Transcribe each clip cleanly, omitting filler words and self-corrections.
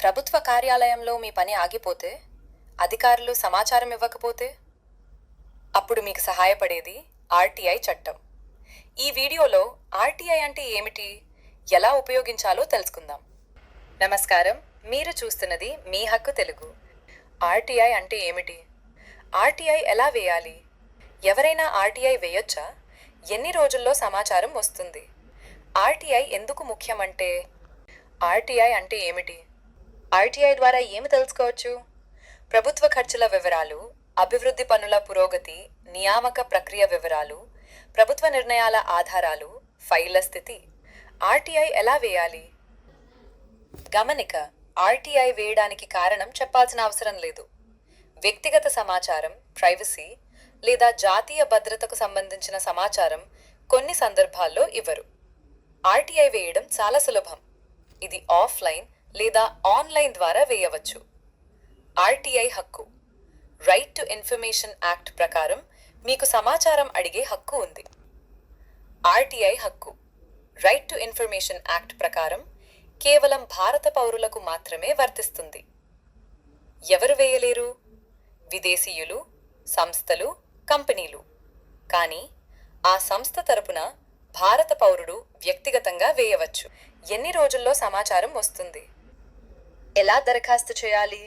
ప్రభుత్వ కార్యాలయంలో మీ పని ఆగిపోతే, అధికారులు సమాచారం ఇవ్వకపోతే, అప్పుడు మీకు సహాయపడేది ఆర్టీఐ చట్టం. ఈ వీడియోలో ఆర్టీఐ అంటే ఏమిటి, ఎలా ఉపయోగించాలో తెలుసుకుందాం. నమస్కారం, మీరు చూస్తున్నది మీ హక్కు తెలుగు. ఆర్టీఐ అంటే ఏమిటి? ఆర్టీఐ ఎలా వేయాలి? ఎవరైనా ఆర్టీఐ వేయొచ్చా? ఎన్ని రోజుల్లో సమాచారం వస్తుంది? ఆర్టీఐ ఎందుకు ముఖ్యమంటే? ఆర్టీఐ అంటే ఏమిటి? ఆర్టీఐ ద్వారా ఏమి తెలుసుకోవచ్చు? ప్రభుత్వ ఖర్చుల వివరాలు, అభివృద్ధి పనుల పురోగతి, నియామక ప్రక్రియ వివరాలు, ప్రభుత్వ నిర్ణయాల ఆధారాలు, ఫైళ్ల స్థితి. ఆర్టీఐ ఎలా వేయాలి? గమనిక, ఆర్టీఐ వేయడానికి కారణం చెప్పాల్సిన అవసరం లేదు. వ్యక్తిగత సమాచారం, ప్రైవసీ లేదా జాతీయ భద్రతకు సంబంధించిన సమాచారం కొన్ని సందర్భాల్లో ఇవ్వరు. ఆర్టీఐ వేయడం చాలా సులభం. ఇది ఆఫ్లైన్ లేదా ఆన్లైన్ ద్వారా వేయవచ్చు. ఆర్టీఐ హక్కు, రైట్ టు ఇన్ఫర్మేషన్ యాక్ట్ ప్రకారం మీకు సమాచారం అడిగే హక్కు ఉంది. ఆర్టీఐ హక్కు, రైట్ టు ఇన్ఫర్మేషన్ యాక్ట్ ప్రకారం కేవలం భారత పౌరులకు మాత్రమే వర్తిస్తుంది. ఎవరు వేయలేరు? విదేశీయులు, సంస్థలు, కంపెనీలు. కానీ ఆ సంస్థ తరపున భారత పౌరుడు వ్యక్తిగతంగా వేయవచ్చు. ఎన్ని రోజుల్లో సమాచారం వస్తుంది? ఎలా దరఖాస్తు చేయాలి?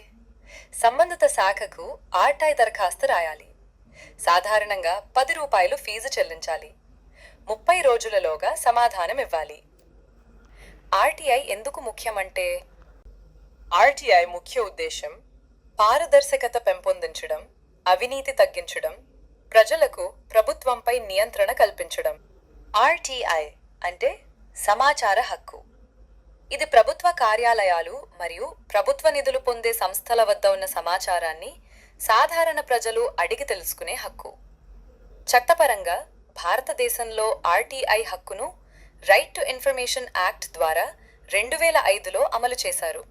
సంబంధిత శాఖకు ఆర్టీఐ దరఖాస్తు రాయాలి. సాధారణంగా ₹10 ఫీజు చెల్లించాలి. 30 రోజులలోగా సమాధానం ఇవ్వాలి. ఆర్టీఐ ఎందుకు ముఖ్యమంటే? ఆర్టీఐ ముఖ్య ఉద్దేశం పారదర్శకత పెంపొందించడం, అవినీతి తగ్గించడం, ప్రజలకు ప్రభుత్వంపై నియంత్రణ కల్పించడం. ఆర్టీఐ అంటే సమాచార హక్కు. ఇది ప్రభుత్వ కార్యాలయాలు మరియు ప్రభుత్వ నిధులు పొందే సంస్థల వద్ద ఉన్న సమాచారాన్ని సాధారణ ప్రజలు అడిగి తెలుసుకునే హక్కు. చట్టపరంగా భారతదేశంలో ఆర్టీఐ హక్కును రైట్ టు ఇన్ఫర్మేషన్ యాక్ట్ ద్వారా 2005లో అమలు చేశారు.